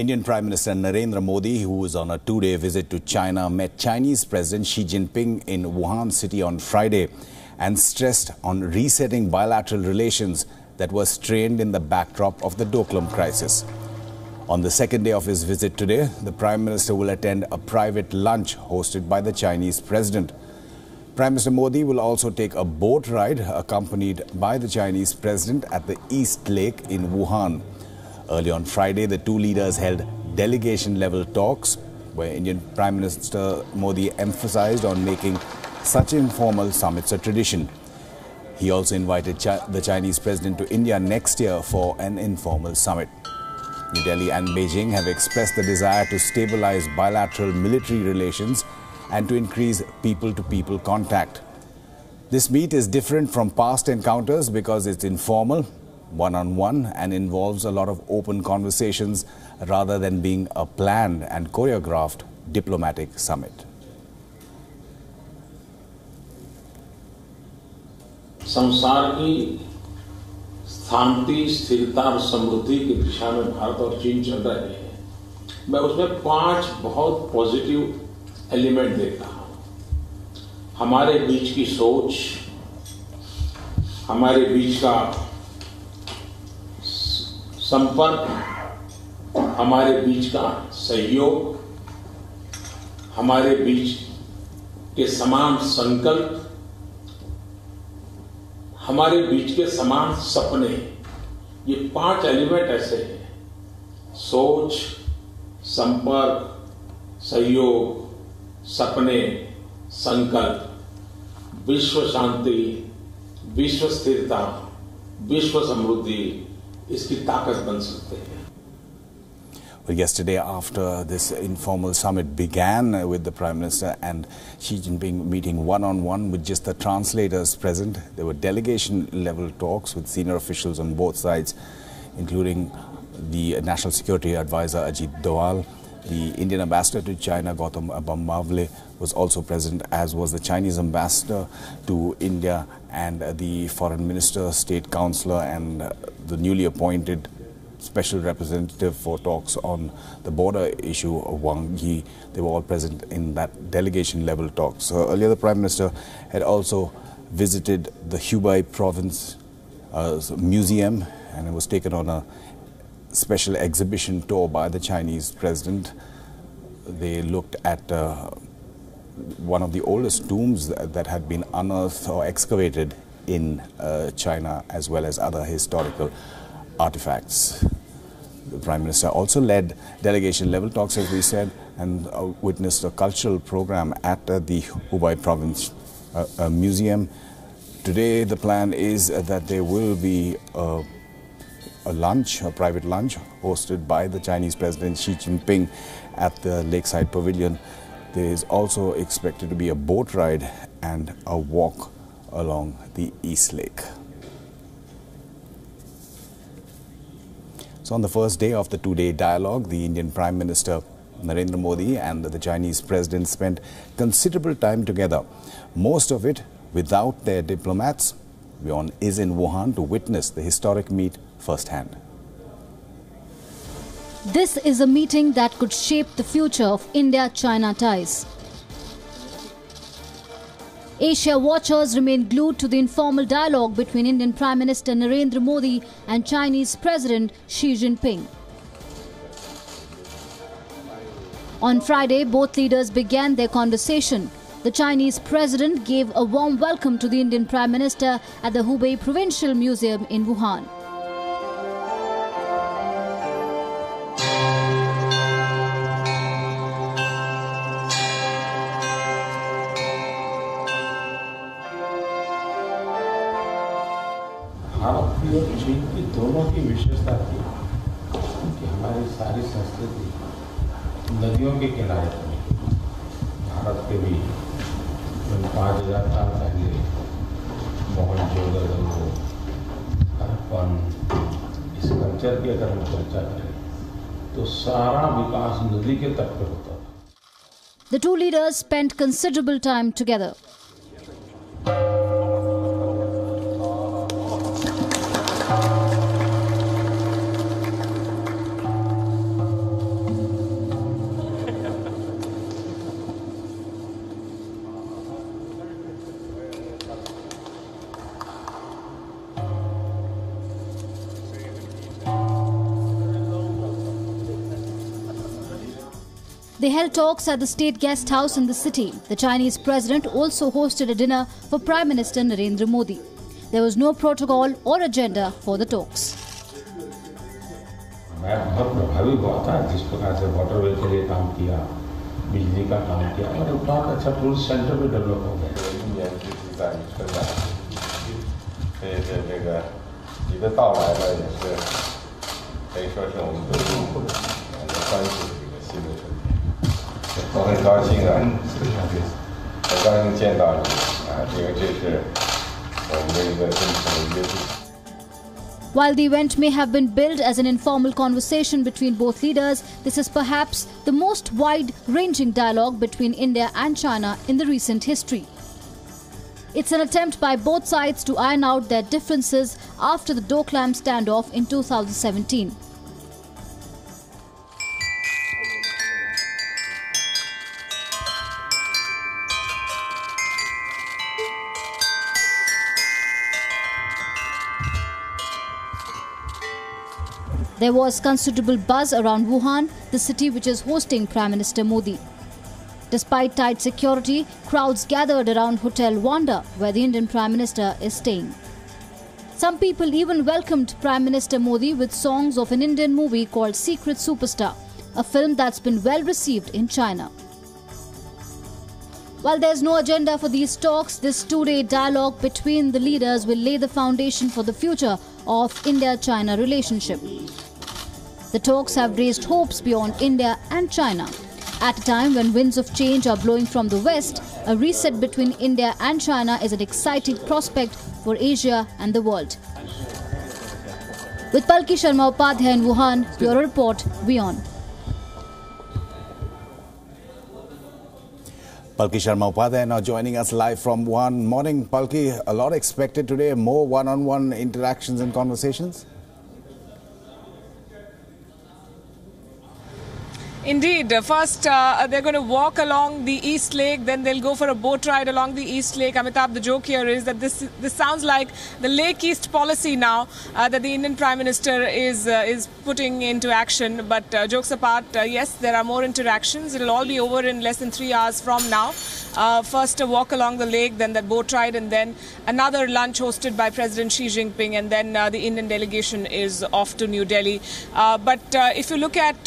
Indian Prime Minister Narendra Modi, who was on a two-day visit to China, met Chinese President Xi Jinping in Wuhan city on Friday and stressed on resetting bilateral relations that were strained in the backdrop of the Doklam crisis. On the second day of his visit today, the Prime Minister will attend a private lunch hosted by the Chinese President. Prime Minister Modi will also take a boat ride accompanied by the Chinese President at the East Lake in Wuhan. Early on Friday, the two leaders held delegation-level talks where Indian Prime Minister Modi emphasized on making such informal summits a tradition. He also invited the Chinese President to India next year for an informal summit. New Delhi and Beijing have expressed the desire to stabilize bilateral military relations and to increase people-to-people contact. This meet is different from past encounters because it's informal, one-on-one, and involves a lot of open conversations rather than being a planned and choreographed diplomatic summit. संसार की शांति, स्थिरता और समृद्धि की दिशा में भारत और चीन चल रहे हैं। मैं उसमें 5 बहुत पॉजिटिव एलिमेंट देखता हूं। हमारे बीच की सोच, हमारे बीच का संपर्क, हमारे बीच का सहयोग, हमारे बीच के समान संकल्प, हमारे बीच के समान सपने, ये 5 एलिमेंट ऐसे हैं। सोच, संपर्क, सहयोग, सपने, संकल्प, विश्व शांति, विश्व स्थिरता, विश्व समृद्धि, इसकी ताकत बन सकते हैं। Well, yesterday, after this informal summit began with the Prime Minister and Xi Jinping meeting one-on-one with just the translators present, there were delegation-level talks with senior officials on both sides, including the National Security Advisor Ajit Doval. The Indian Ambassador to China, Gautam Bambavle, was also present, as was the Chinese Ambassador to India and the Foreign Minister, State Councillor, and the newly appointed Special Representative for talks on the border issue, Wang Yi. They were all present in that delegation-level talks. Earlier, the Prime Minister had also visited the Hubei Province Museum, and it was taken on a special exhibition tour by the Chinese President. They looked at one of the oldest tombs that had been unearthed or excavated in China, as well as other historical artifacts. The Prime Minister also led delegation-level talks, as we said, and witnessed a cultural program at the Hubei Province Museum. Today, the plan is that there will be a private lunch, hosted by the Chinese President Xi Jinping at the Lakeside Pavilion. There is also expected to be a boat ride and a walk along the East Lake. So on the first day of the two-day dialogue, the Indian Prime Minister Narendra Modi and the Chinese President spent considerable time together, most of it without their diplomats. WION is in Wuhan to witness the historic meet firsthand. This is a meeting that could shape the future of India-China ties. Asia watchers remain glued to the informal dialogue between Indian Prime Minister Narendra Modi and Chinese President Xi Jinping. On Friday, both leaders began their conversation. The Chinese President gave a warm welcome to the Indian Prime Minister at the Hubei Provincial Museum in Wuhan. Bharat की और चीन की दोनों की विशेषता थी कि हमारी सारी संस्कृति नदियों के किनारे बनी। भारत के भी 5000 साल पहले मोहनजोदड़ो, हड़प्पन, इस कल्चर की अगर हम चर्चा करें तो सारा विकास नदी के तट पर होता था। The two leaders spent considerable time together. They held talks at the state guest house in the city. The Chinese president also hosted a dinner for Prime Minister Narendra Modi. There was no protocol or agenda for the talks. मैं बहुत प्रभावी हुआ था जिस प्रकार से waterway के लिए काम किया, बिजली का काम किया और एक बहुत अच्छा टूरिस्ट सेंटर भी डेवलप हो गया। 这个你的到来呢，也是可以说是我们对中国关系的一个新的春天。我很高兴啊，很高兴见到你啊，因为这是我们的一个真诚的约定。 While the event may have been billed as an informal conversation between both leaders, this is perhaps the most wide-ranging dialogue between India and China in the recent history. It's an attempt by both sides to iron out their differences after the Doklam standoff in 2017. There was considerable buzz around Wuhan, the city which is hosting Prime Minister Modi. Despite tight security, crowds gathered around Hotel Wanda, where the Indian Prime Minister is staying. Some people even welcomed Prime Minister Modi with songs of an Indian movie called Secret Superstar, a film that's been well received in China. While there's no agenda for these talks, this two-day dialogue between the leaders will lay the foundation for the future of India-China relationship. The talks have raised hopes beyond India and China. At a time when winds of change are blowing from the west, a reset between India and China is an exciting prospect for Asia and the world. With Palki Sharma Upadhyay in Wuhan, Bureau Report, WION. Palki Sharma Upadhyay now joining us live from Wuhan. Morning, Palki. A lot expected today, more one-on-one interactions and conversations? Indeed. First, they're going to walk along the East Lake, then they'll go for a boat ride along the East Lake. Amitabh, the joke here is that this sounds like the Lake East policy now that the Indian Prime Minister is putting into action. But jokes apart, yes, there are more interactions. It'll all be over in less than 3 hours from now. First, a walk along the lake, then that boat ride, and then another lunch hosted by President Xi Jinping, and then the Indian delegation is off to New Delhi. But if you look at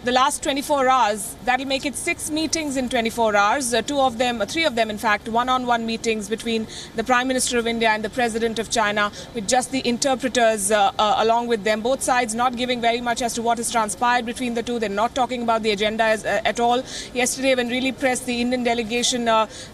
the last 24 hours, that'll make it 6 meetings in 24 hours. 3 of them, in fact, one-on-one meetings between the Prime Minister of India and the President of China, with just the interpreters along with them. Both sides not giving very much as to what has transpired between the two. They're not talking about the agenda at all. Yesterday, when really pressed, the Indian delegation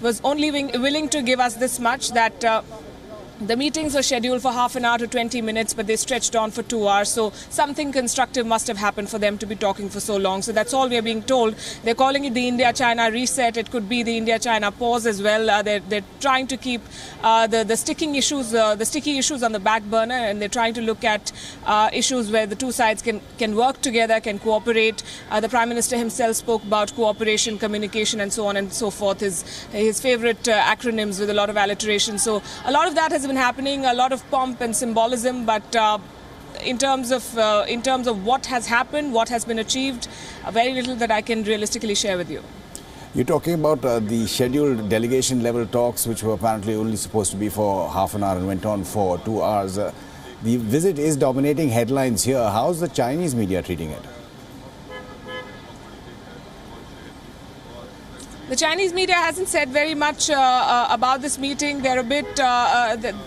was only willing to give us this much, that the meetings were scheduled for half an hour to 20 minutes, but they stretched on for 2 hours. So something constructive must have happened for them to be talking for so long. So that's all we are being told. They're calling it the India-China reset. It could be the India-China pause as well. They're trying to keep the sticky issues on the back burner, and they're trying to look at issues where the two sides can work together, can cooperate. The Prime Minister himself spoke about cooperation, communication, and so on and so forth. His favorite acronyms with a lot of alliteration. So a lot of that has been happening, a lot of pomp and symbolism, but in terms of what has happened, what has been achieved, very little that I can realistically share with you. You're talking about the scheduled delegation level talks, which were apparently only supposed to be for half an hour and went on for 2 hours. The visit is dominating headlines here. How's the Chinese media treating it? The Chinese media hasn't said very much about this meeting. They're a bit,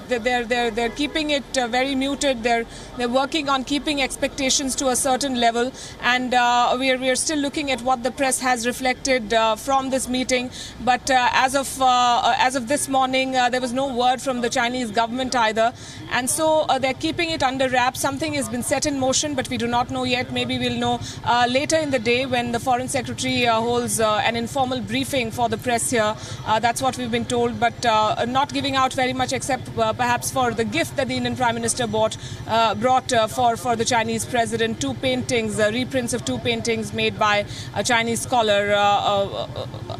they're keeping it very muted. They're working on keeping expectations to a certain level, and we're still looking at what the press has reflected from this meeting. But as of this morning, there was no word from the Chinese government either, and so they're keeping it under wraps. Something has been set in motion, but we do not know yet. Maybe we'll know later in the day when the Foreign Secretary holds an informal briefing for the press here. That's what we've been told, but not giving out very much, except perhaps for the gift that the Indian Prime Minister brought for the Chinese president. 2 paintings, reprints of 2 paintings made by a Chinese scholar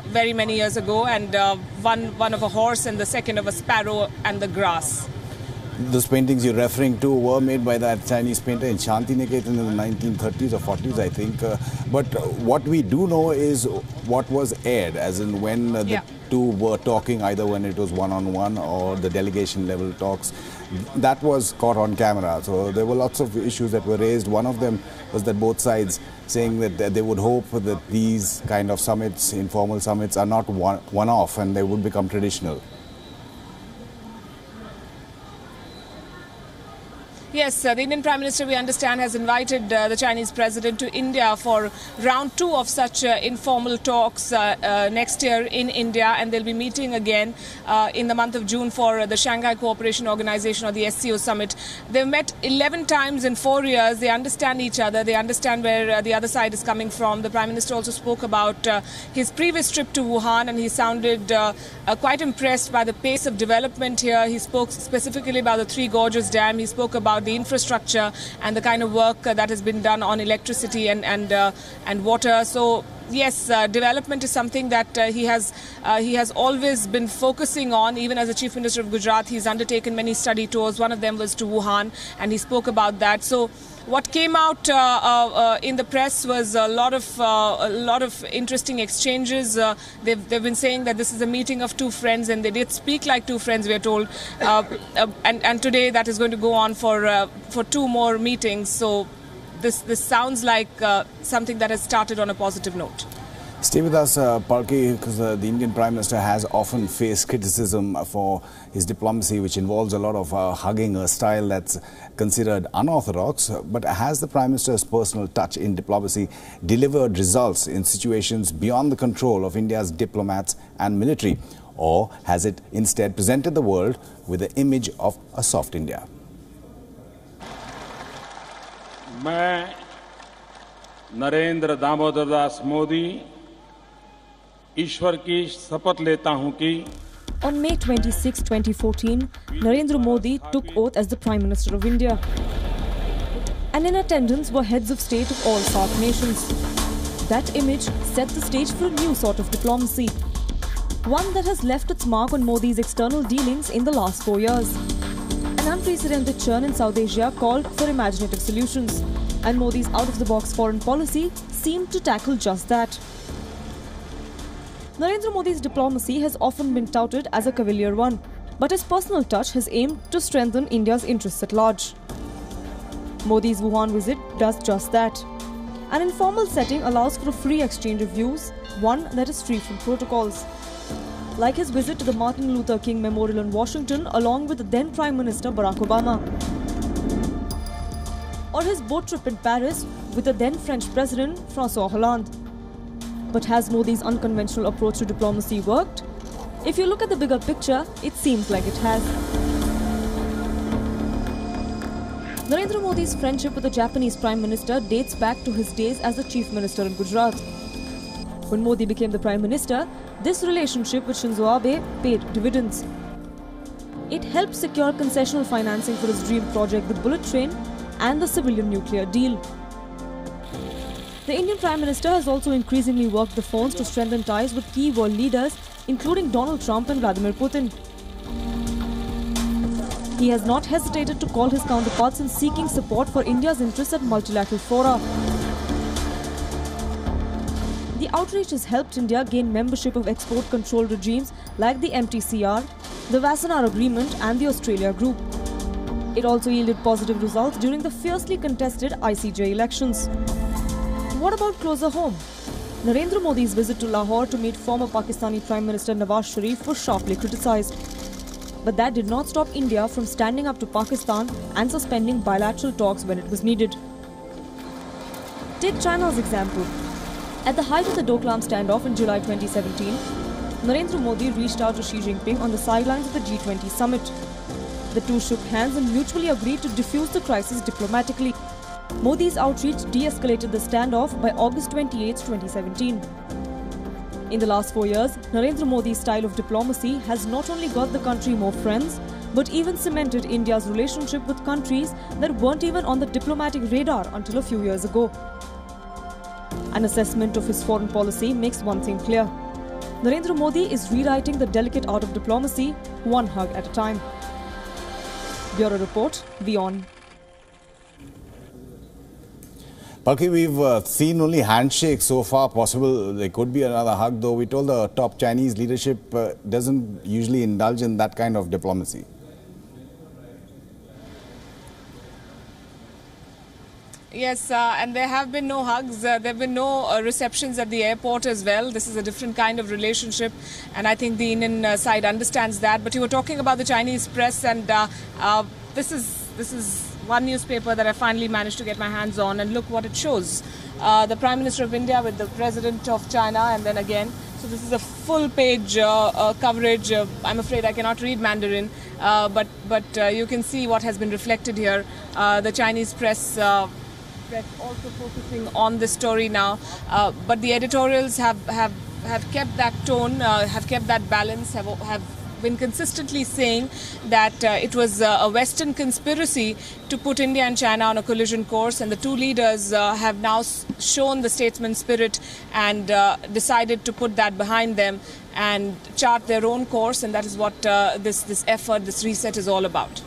very many years ago, and one of a horse and the second of a sparrow and the grass. Those paintings you're referring to were made by that Chinese painter in Shantiniketan in the 1930s or 40s, I think. But what we do know is what was aired, as in when the two were talking, either when it was one-on-one or the delegation level talks. That was caught on camera. So there were lots of issues that were raised. One of them was that both sides saying that they would hope that these kind of summits, informal summits, are not one-off and they would become traditional. Yes, the Indian Prime Minister, we understand, has invited the Chinese President to India for round 2 of such informal talks next year in India, and they'll be meeting again in the month of June for the Shanghai Cooperation Organization, or the SCO summit. They've met 11 times in 4 years. They understand each other. They understand where the other side is coming from. The Prime Minister also spoke about his previous trip to Wuhan, and he sounded quite impressed by the pace of development here. He spoke specifically about the Three Gorges Dam. He spoke about the infrastructure and the kind of work that has been done on electricity and water. So yes, development is something that he has always been focusing on. Even as the Chief Minister of Gujarat, he's undertaken many study tours. One of them was to Wuhan, and he spoke about that. So what came out in the press was a lot of interesting exchanges. They've been saying that this is a meeting of two friends, and they did speak like two friends, we are told. And today that is going to go on for 2 more meetings. So this sounds like something that has started on a positive note. Stay with us, Palki, because the Indian Prime Minister has often faced criticism for his diplomacy, which involves a lot of hugging, a style that's considered unorthodox. But has the Prime Minister's personal touch in diplomacy delivered results in situations beyond the control of India's diplomats and military? Or has it instead presented the world with the image of a soft India? मैं नरेंद्र दामोदर दास मोदी ईश्वर की शपथ लेता हूं कि On May 26, 2014, Narendra Modi took oath as the Prime Minister of India. And in attendance were heads of state of all SAARC nations. That image set the stage for a new sort of diplomacy. One that has left its mark on Modi's external dealings in the last 4 years. An unprecedented churn in South Asia called for imaginative solutions. And Modi's out-of-the-box foreign policy seemed to tackle just that. Narendra Modi's diplomacy has often been touted as a cavalier one, but his personal touch has aimed to strengthen India's interests at large. Modi's Wuhan visit does just that. An informal setting allows for a free exchange of views, one that is free from protocols. Like his visit to the Martin Luther King Memorial in Washington along with the then Prime Minister Barack Obama. Or his boat trip in Paris with the then French President François Hollande. But has Modi's unconventional approach to diplomacy worked? If you look at the bigger picture, it seems like it has. Narendra Modi's friendship with the Japanese Prime Minister dates back to his days as the Chief Minister in Gujarat. When Modi became the Prime Minister, this relationship with Shinzo Abe paid dividends. It helped secure concessional financing for his dream project, the bullet train, and the civilian nuclear deal. The Indian Prime Minister has also increasingly worked the phones to strengthen ties with key world leaders, including Donald Trump and Vladimir Putin. He has not hesitated to call his counterparts in seeking support for India's interests at multilateral fora. The outreach has helped India gain membership of export control regimes like the MTCR, the Wassenaar Agreement and the Australia Group. It also yielded positive results during the fiercely contested ICJ elections. What about closer home? Narendra Modi's visit to Lahore to meet former Pakistani Prime Minister Nawaz Sharif was sharply criticised. But that did not stop India from standing up to Pakistan and suspending bilateral talks when it was needed. Take China's example. At the height of the Doklam standoff in July 2017, Narendra Modi reached out to Xi Jinping on the sidelines of the G20 summit. The two shook hands and mutually agreed to defuse the crisis diplomatically. Modi's outreach de-escalated the standoff by August 28, 2017. In the last 4 years, Narendra Modi's style of diplomacy has not only got the country more friends, but even cemented India's relationship with countries that weren't even on the diplomatic radar until a few years ago. An assessment of his foreign policy makes one thing clear. Narendra Modi is rewriting the delicate art of diplomacy, one hug at a time. Bureau Report, WION. Palki, we've seen only handshakes so far. Possible there could be another hug, though we told the top Chinese leadership doesn't usually indulge in that kind of diplomacy. Yes, and there have been no hugs. There have been no receptions at the airport as well. This is a different kind of relationship, and I think the Indian side understands that. But you were talking about the Chinese press, and this is one newspaper that I finally managed to get my hands on, and look what it shows. The Prime Minister of India with the President of China, and then again. So this is a full-page coverage. I'm afraid I cannot read Mandarin, but you can see what has been reflected here. The Chinese press also focusing on this story now, but the editorials have kept that tone, have kept that balance, have been consistently saying that it was a Western conspiracy to put India and China on a collision course, and the two leaders have now shown the statesman spirit and decided to put that behind them and chart their own course, and that is what this effort, this reset is all about.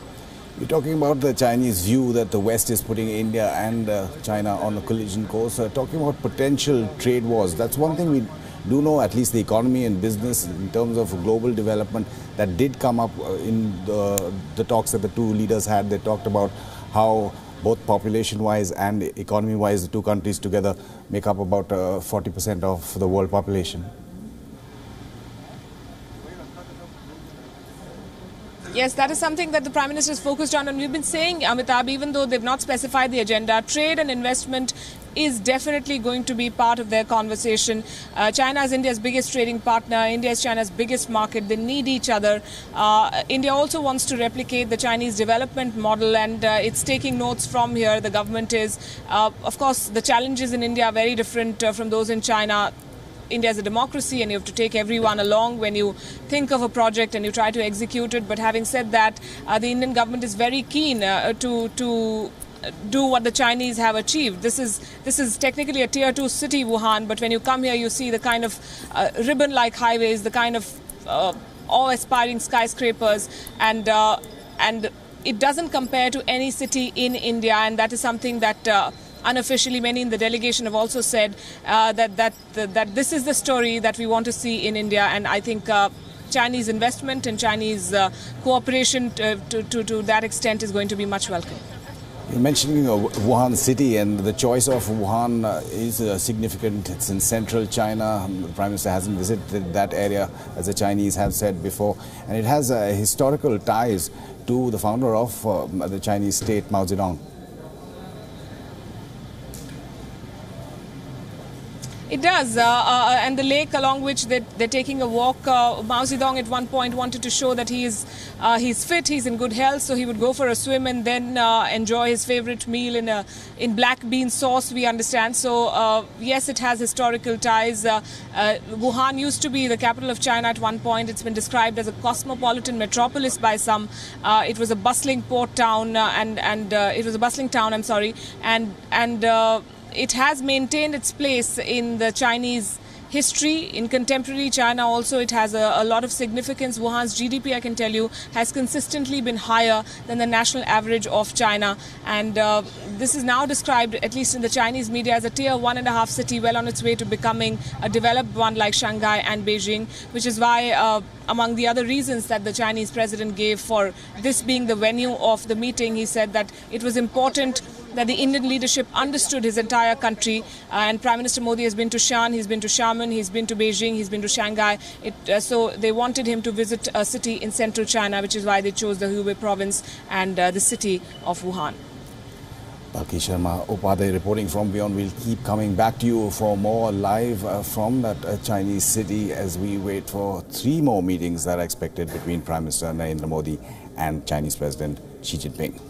We're talking about the Chinese view that the West is putting India and China on a collision course. Talking about potential trade wars, that's one thing we do know, at least the economy and business in terms of global development, that did come up in the talks that the two leaders had. They talked about how both population-wise and economy-wise, the two countries together make up about 40% of the world population. Yes, that is something that the Prime Minister is focused on, and we've been saying, Amitabh, even though they've not specified the agenda, trade and investment is definitely going to be part of their conversation. China is India's biggest trading partner. India is China's biggest market. They need each other. India also wants to replicate the Chinese development model, and it's taking notes from here. The government is. Of course, the challenges in India are very different from those in China. India is a democracy, and you have to take everyone along when you think of a project and you try to execute it. But having said that, the Indian government is very keen to do what the Chinese have achieved. This is technically a tier 2 city, Wuhan, but when you come here, you see the kind of ribbon-like highways, the kind of awe-inspiring skyscrapers, and it doesn't compare to any city in India, and that is something that unofficially many in the delegation have also said that this is the story that we want to see in India, and I think Chinese investment and Chinese cooperation to that extent is going to be much welcome. You're mentioning Wuhan city, and the choice of Wuhan is significant. It's in central China. The Prime Minister hasn't visited that area, as the Chinese have said before, and it has historical ties to the founder of the Chinese state, Mao Zedong. It does, and the lake along which they're taking a walk, Mao Zedong at one point wanted to show that he's fit, he's in good health, so he would go for a swim and then enjoy his favorite meal in black bean sauce, we understand. So yes, it has historical ties. Wuhan used to be the capital of China at one point. It's been described as a cosmopolitan metropolis by some. It was a bustling port town, and it was a bustling town, I'm sorry, and it has maintained its place in the Chinese history. In contemporary China also, it has a lot of significance. Wuhan's GDP, I can tell you, has consistently been higher than the national average of China. And this is now described, at least in the Chinese media, as a tier 1.5 city, well on its way to becoming a developed one like Shanghai and Beijing, which is why among the other reasons that the Chinese president gave for this being the venue of the meeting, he said that it was important that the Indian leadership understood his entire country, and Prime Minister Modi has been to Shan, he's been to Xiamen, he's been to Beijing, he's been to Shanghai. So they wanted him to visit a city in central China, which is why they chose the Hubei province and the city of Wuhan. Palki Sharma Upadhyay reporting from WION. We'll keep coming back to you for more live from that Chinese city as we wait for 3 more meetings that are expected between Prime Minister Narendra Modi and Chinese President Xi Jinping.